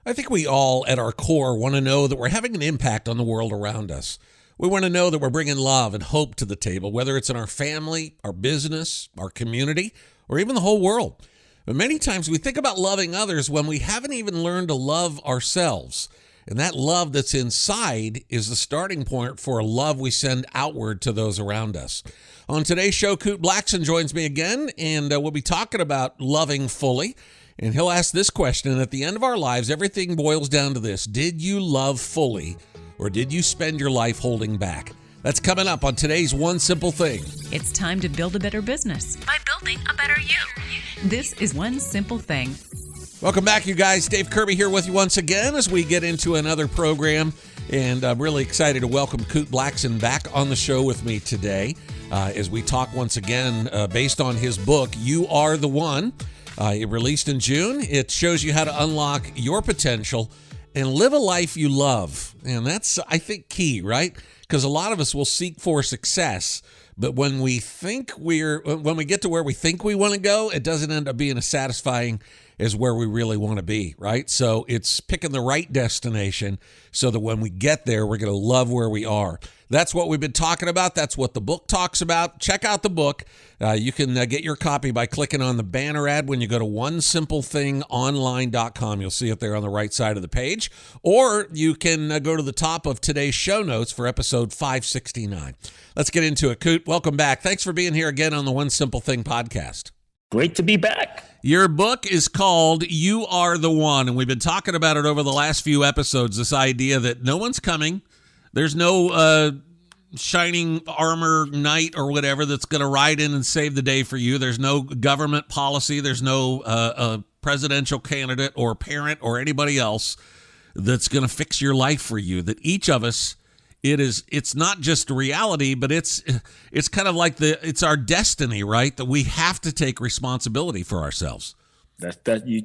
I think we all, at our core, want to know that we're having an impact on the world around us. We want to know that we're bringing love and hope to the table, whether it's in our family, our business, our community, or even the whole world. But many times we think about loving others when we haven't even learned to love ourselves. And that love that's inside is the starting point for a love we send outward to those around us. On today's show, Kute Blackson joins me again, and we'll be talking about loving fully. And he'll ask this question, and at the end of our lives, everything boils down to this. Did you love fully, or did you spend your life holding back? That's coming up on today's One Simple Thing. It's time to build a better business by building a better you. This is One Simple Thing. Welcome back, you guys. Dave Kirby here with you once again as we get into another program. And I'm really excited to welcome Kute Blackson back on the show with me today as we talk once again based on his book, You Are the One. It released in June. It shows you how to unlock your potential and live a life you love. And that's, I think, key, right? Because a lot of us will seek for success, but when we get to where we think we want to go, it doesn't end up being as satisfying as where we really want to be, right? So it's picking the right destination so that when we get there, we're going to love where we are. That's what we've been talking about. That's what the book talks about. Check out the book. You can get your copy by clicking on the banner ad when you go to onesimplethingonline.com. You'll see it there on the right side of the page. Or you can go to the top of today's show notes for episode 569. Let's get into it. Kute, welcome back. Thanks for being here again on the One Simple Thing podcast. Great to be back. Your book is called You Are the One, and we've been talking about it over the last few episodes, this idea that no one's coming. There's no shining armor knight or whatever that's going to ride in and save the day for you. There's no government policy. There's no presidential candidate or parent or anybody else that's going to fix your life for you. That each of us, it's not just reality, but it's kind of like it's our destiny, right? That we have to take responsibility for ourselves. You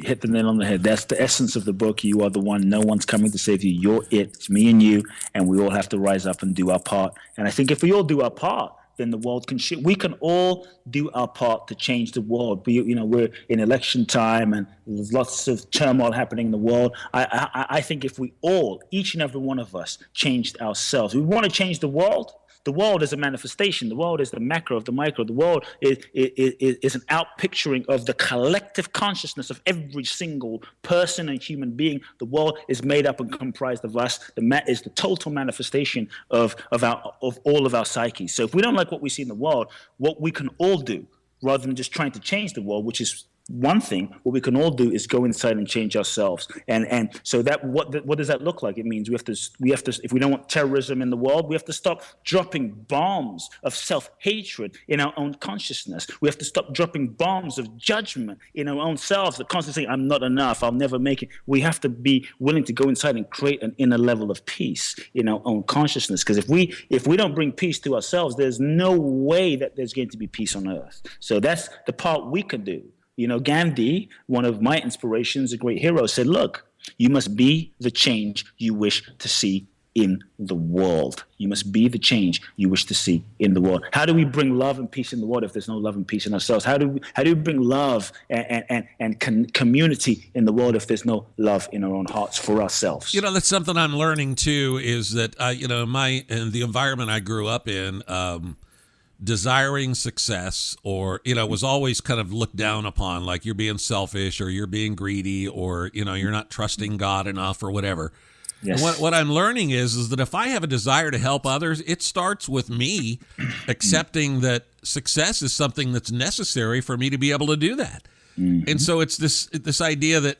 hit the nail on the head. That's the essence of the book. You are the one. No one's coming to save you. You're it. It's me and you, and we all have to rise up and do our part. And I think if we all do our part, then the world can shift. We can all do our part to change the world. We're in election time, and there's lots of turmoil happening in the world. I think if we all, each and every one of us, changed ourselves, we want to change the world. The world is a manifestation. The world is the macro of the micro. The world is an outpicturing of the collective consciousness of every single person and human being. The world is made up and comprised of us. Is the total manifestation of all of our psyches. So if we don't like what we see in the world, what we can all do, rather than just trying to change the world, which is one thing, what we can all do is go inside and change ourselves. And so that what does that look like? It means we have to if we don't want terrorism in the world, we have to stop dropping bombs of self-hatred in our own consciousness. We have to stop dropping bombs of judgment in our own selves that constantly say, I'm not enough, I'll never make it. We have to be willing to go inside and create an inner level of peace in our own consciousness. Because if we don't bring peace to ourselves, there's no way that there's going to be peace on earth. So that's the part we can do. Gandhi, one of my inspirations, a great hero, said, look, you must be the change you wish to see in the world. You must be the change you wish to see in the world. How do we bring love and peace in the world if there's no love and peace in ourselves? How do we bring love and community in the world if there's no love in our own hearts for ourselves? That's something I'm learning too, is that, in the environment I grew up in, desiring success or, was always kind of looked down upon, like you're being selfish or you're being greedy or, you're not trusting God enough or whatever. Yes. And what I'm learning is that if I have a desire to help others, it starts with me accepting that success is something that's necessary for me to be able to do that. Mm-hmm. And so it's this idea that,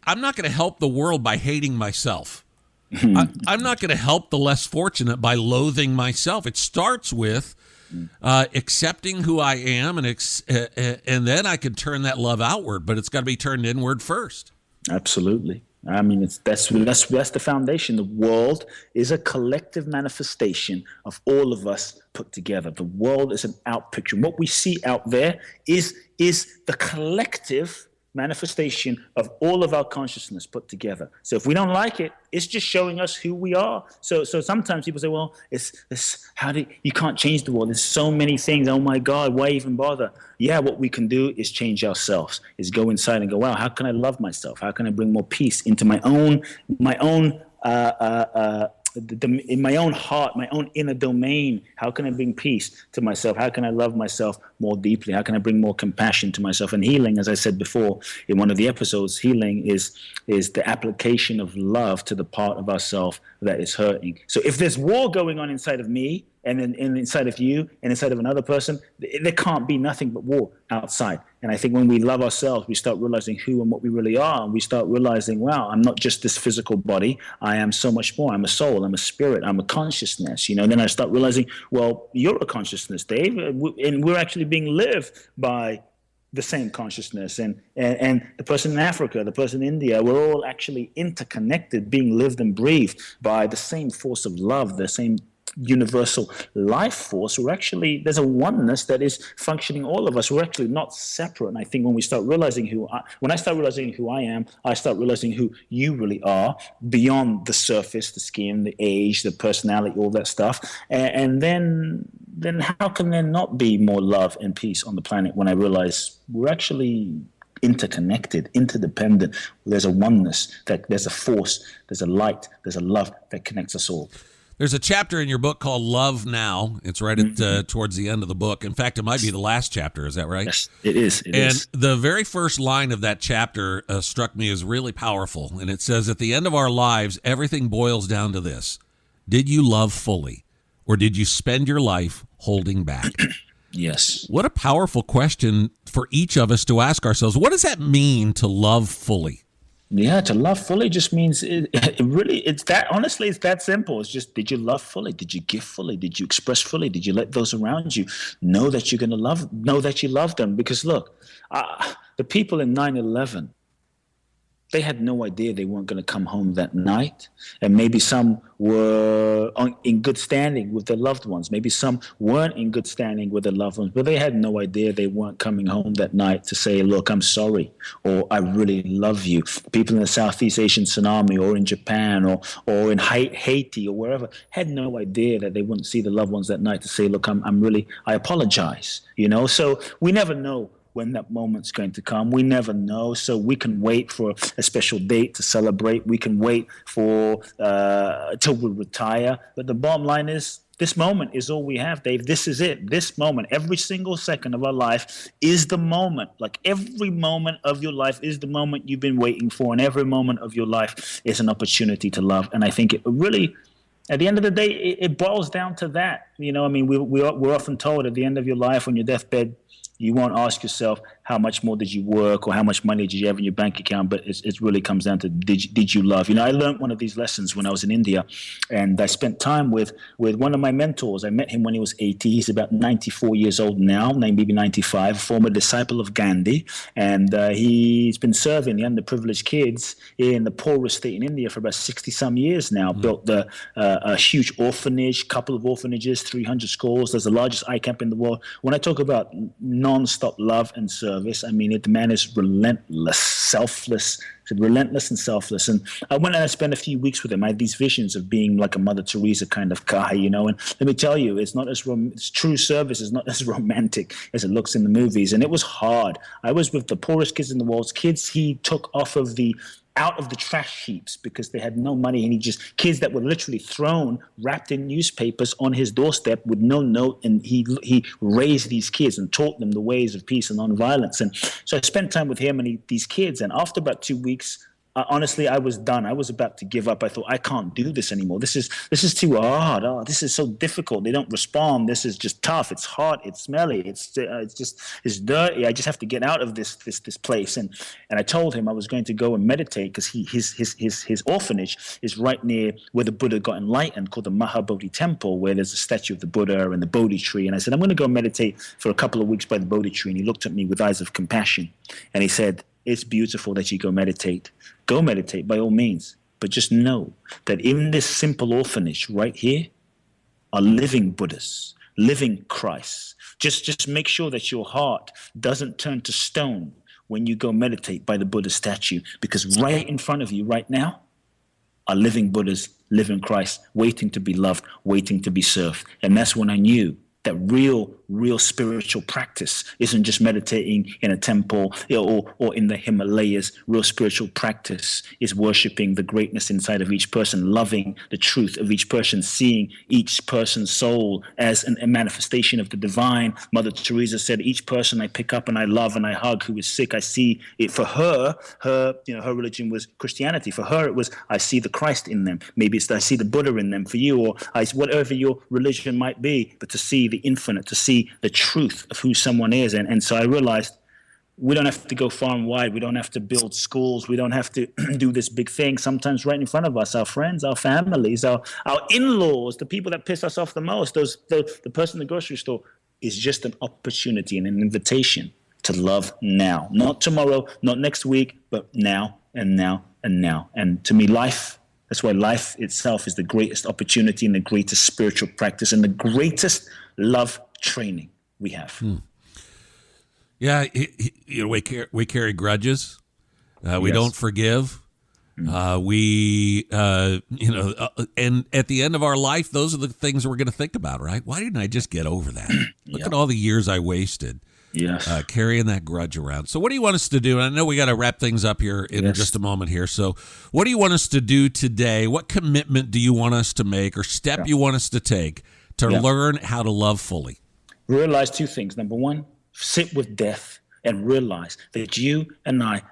I'm not going to help the world by hating myself. I'm not going to help the less fortunate by loathing myself. It starts with accepting who I am, and then I can turn that love outward. But it's got to be turned inward first. Absolutely. I mean, that's the foundation. The world is a collective manifestation of all of us put together. The world is an outpicture. What we see out there is the collective manifestation of all of our consciousness put together. So if we don't like it, it's just showing us who we are. So sometimes people say, well, you can't change the world. There's so many things. Oh my God, why even bother? Yeah, what we can do is change ourselves, is go inside and go, wow, how can I love myself? How can I bring more peace into my own in my own heart, my own inner domain? How can I bring peace to myself? How can I love myself more deeply? How can I bring more compassion to myself? And healing, as I said before in one of the episodes, healing is the application of love to the part of ourself that is hurting. So if there's war going on inside of me, and then inside of you, and inside of another person, there can't be nothing but war outside. And I think when we love ourselves, we start realizing who and what we really are. And we start realizing, wow, I'm not just this physical body. I am so much more. I'm a soul. I'm a spirit. I'm a consciousness. And then I start realizing, well, you're a consciousness, Dave. And we're actually being lived by the same consciousness. And the person in Africa, the person in India, we're all actually interconnected, being lived and breathed by the same force of love, the same universal life force. There's a oneness that is functioning all of us. We're actually not separate. And I think when I start realizing who I am, I start realizing who you really are beyond the surface, the skin, the age, the personality, all that stuff. And then how can there not be more love and peace on the planet when I realize we're actually interconnected, interdependent? There's a oneness, that there's a force, there's a light, there's a love that connects us all. There's a chapter in your book called Love Now. It's right at towards the end of the book. In fact, it might be the last chapter. Is that right? Yes, it is. And the very first line of that chapter struck me as really powerful. And it says, at the end of our lives, everything boils down to this. Did you love fully, or did you spend your life holding back? Yes. What a powerful question for each of us to ask ourselves. What does that mean to love fully? Yeah, to love fully just means it's that simple. It's just, did you love fully? Did you give fully? Did you express fully? Did you let those around you know that you're going to know that you love them? Because look, the people in 9/11, they had no idea they weren't going to come home that night. And maybe some were in good standing with their loved ones. Maybe some weren't in good standing with their loved ones, but they had no idea they weren't coming home that night to say, look, I'm sorry, or I really love you. People in the Southeast Asian tsunami, or in Japan, or in Haiti, or wherever, had no idea that they wouldn't see the loved ones that night to say, look, I apologize. So we never know when that moment's going to come. We never know. So we can wait for a special date to celebrate. We can wait for till we retire. But the bottom line is, this moment is all we have, Dave. This is it. This moment, every single second of our life is the moment. Like every moment of your life is the moment you've been waiting for. And every moment of your life is an opportunity to love. And I think it really, at the end of the day, it boils down to that. We're often told at the end of your life, on your deathbed, you won't ask yourself how much more did you work or how much money did you have in your bank account, but it really comes down to did you love? I learned one of these lessons when I was in India, and I spent time with one of my mentors. I met him when he was 80. He's about 94 years old now, maybe 95, former disciple of Gandhi, and he's been serving the underprivileged kids in the poorest state in India for about 60-some years now. Built a huge orphanage, couple of orphanages, 300 schools. There's the largest eye camp in the world. When I talk about non-stop love and service, the man is relentless, selfless, relentless and selfless. And I went and I spent a few weeks with him. I had these visions of being like a Mother Teresa kind of guy, and let me tell you, it's not as true service is not as romantic as it looks in the movies. And it was hard. I was with the poorest kids in the world, kids he took out of the trash heaps because they had no money, and kids that were literally thrown, wrapped in newspapers on his doorstep with no note, and he raised these kids and taught them the ways of peace and nonviolence. And so I spent time with him and these kids, and after about 2 weeks, honestly, I was done. I was about to give up. I thought, I can't do this anymore. This is too hard. Oh, this is so difficult. They don't respond. This is just tough. It's hot. It's smelly. It's dirty. I just have to get out of this place. And I told him I was going to go and meditate, because his orphanage is right near where the Buddha got enlightened, called the Mahabodhi Temple, where there's a statue of the Buddha and the Bodhi tree. And I said, I'm going to go meditate for a couple of weeks by the Bodhi tree. And he looked at me with eyes of compassion, and he said, it's beautiful that you go meditate. Go meditate by all means. But just know that in this simple orphanage right here are living Buddhas, living Christs. Just make sure that your heart doesn't turn to stone when you go meditate by the Buddha statue, because right in front of you right now are living Buddhas, living Christ, waiting to be loved, waiting to be served. And that's when I knew that real spiritual practice isn't just meditating in a temple or in the Himalayas. Real spiritual practice is worshiping the greatness inside of each person, loving the truth of each person, seeing each person's soul as a manifestation of the divine. Mother Teresa said, each person I pick up and I love and I hug who is sick, I see it. For her religion was Christianity. For her, it was, I see the Christ in them. Maybe it's I see the Buddha in them. For you, or whatever your religion might be, but to see the infinite, to see the truth of who someone is. And so I realized we don't have to go far and wide. We don't have to build schools. We don't have to do this big thing. Sometimes right in front of us, our friends, our families, our in-laws, the people that piss us off the most, the person in the grocery store, is just an opportunity and an invitation to love now. Not tomorrow, not next week, but now and now and now. And to me, that's why life itself is the greatest opportunity and the greatest spiritual practice and the greatest love training we have. Yeah, we carry grudges. We don't forgive. And at the end of our life, those are the things we're going to think about, right? Why didn't I just get over that? Look at all the years I wasted. Yes. Carrying that grudge around. So what do you want us to do? And I know we got to wrap things up here in just a moment here. So what do you want us to do today? What commitment do you want us to make or step you want us to take to learn how to love fully? Realize two things. Number one, sit with death and realize that you and I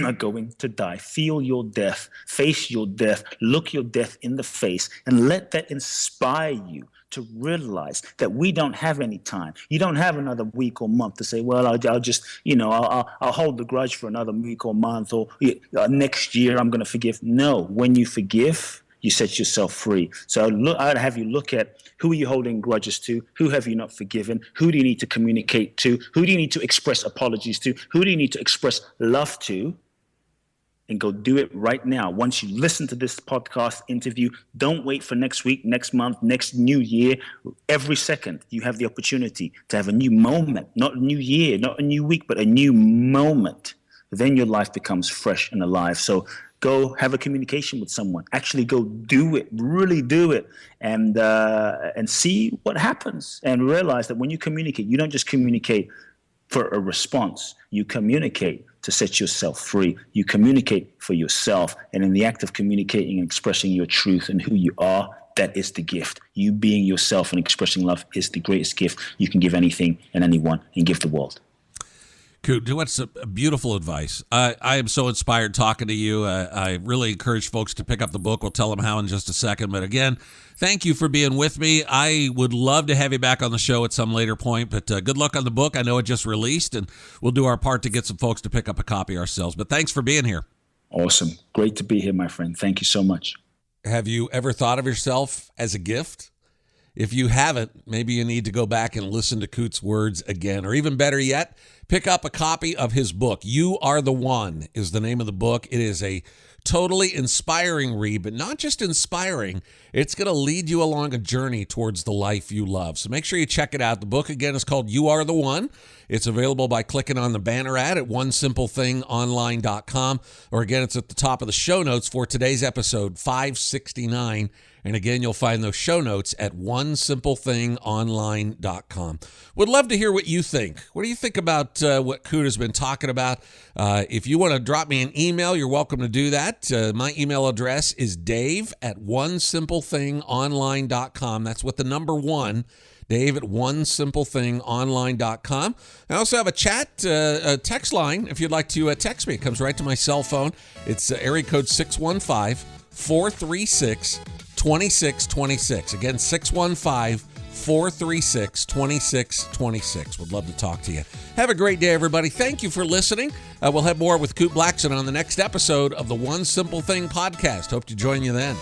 are going to die. Feel your death, face your death, look your death in the face, and let that inspire you to realize that we don't have any time. You don't have another week or month to say, well, I'll just, I'll hold the grudge for another week or month, or next year I'm going to forgive. No, when you forgive, you set yourself free. So I'd have you look at, who are you holding grudges to? Who have you not forgiven? Who do you need to communicate to? Who do you need to express apologies to? Who do you need to express love to? And go do it right now. Once you listen to this podcast interview, don't wait for next week, next month, next new year. Every second, you have the opportunity to have a new moment, not a new year, not a new week, but a new moment. Then your life becomes fresh and alive. So go have a communication with someone. Actually go do it, really do it, and see what happens. And realize that when you communicate, you don't just communicate for a response. You communicate to set yourself free. You communicate for yourself. And in the act of communicating and expressing your truth and who you are, that is the gift. You being yourself and expressing love is the greatest gift you can give anything and anyone and give the world. Kute, what's a beautiful advice. I am so inspired talking to you. I really encourage folks to pick up the book. We'll tell them how in just a second. But again, thank you for being with me. I would love to have you back on the show at some later point, but good luck on the book. I know it just released, and we'll do our part to get some folks to pick up a copy ourselves. But thanks for being here. Awesome. Great to be here, my friend. Thank you so much. Have you ever thought of yourself as a gift? If you haven't, maybe you need to go back and listen to Kute's words again, or even better yet, pick up a copy of his book. You Are the One is the name of the book. It is a totally inspiring read, but not just inspiring. It's going to lead you along a journey towards the life you love. So make sure you check it out. The book, again, is called You Are the One. It's available by clicking on the banner ad at onesimplething.online.com. Or again, it's at the top of the show notes for today's episode 569. And again, you'll find those show notes at onesimplething.online.com. Would love to hear what you think. What do you think about what Kute has been talking about? If you want to drop me an email, you're welcome to do that. My email address is dave@onesimplething.online.com. That's with the number 1. Dave@onesimplething.online.com. I also have a text line if you'd like to text me. It comes right to my cell phone. It's area code 615-436-2626. Again, 615-436-2626. Would love to talk to you. Have a great day, everybody. Thank you for listening. We'll have more with Kute Blackson on the next episode of the One Simple Thing podcast. Hope to join you then.